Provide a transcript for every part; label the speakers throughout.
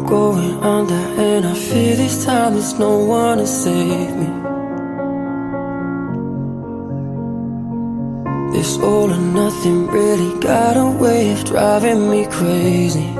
Speaker 1: going under, and I fear this time there's no one to save me. This all or nothing really got a way of driving me crazy.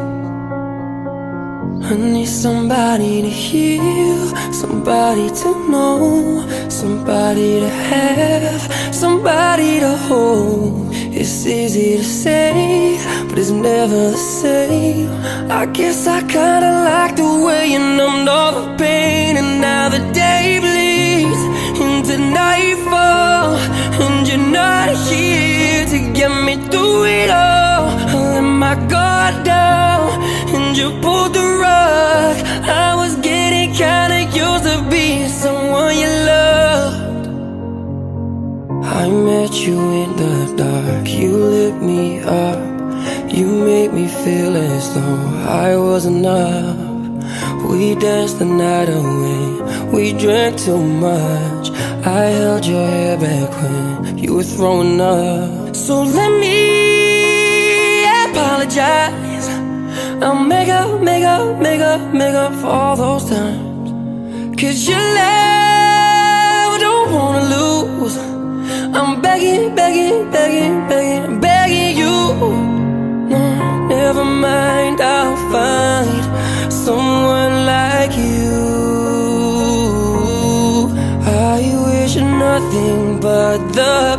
Speaker 1: I need somebody to heal, somebody to know, somebody to have, somebody to hold. It's easy to say, but it's never the same. I guess I kinda like the way you numbed all the pain, and now the day bleeds into nightfall, and you're not here to get me through it all. I let my guard down, and you pulled the rug. I was getting kinda used to being someone you loved. I met you in the dark, you lit me up. You made me feel as though I was enough. We danced the night away, we drank too much. I held your hair back when you were throwing up. So let me apologize. I'll make up for all those times. 'Cause your love I don't wanna lose. I'm begging you. No, never mind, I'll find someone like you. I wish nothing but the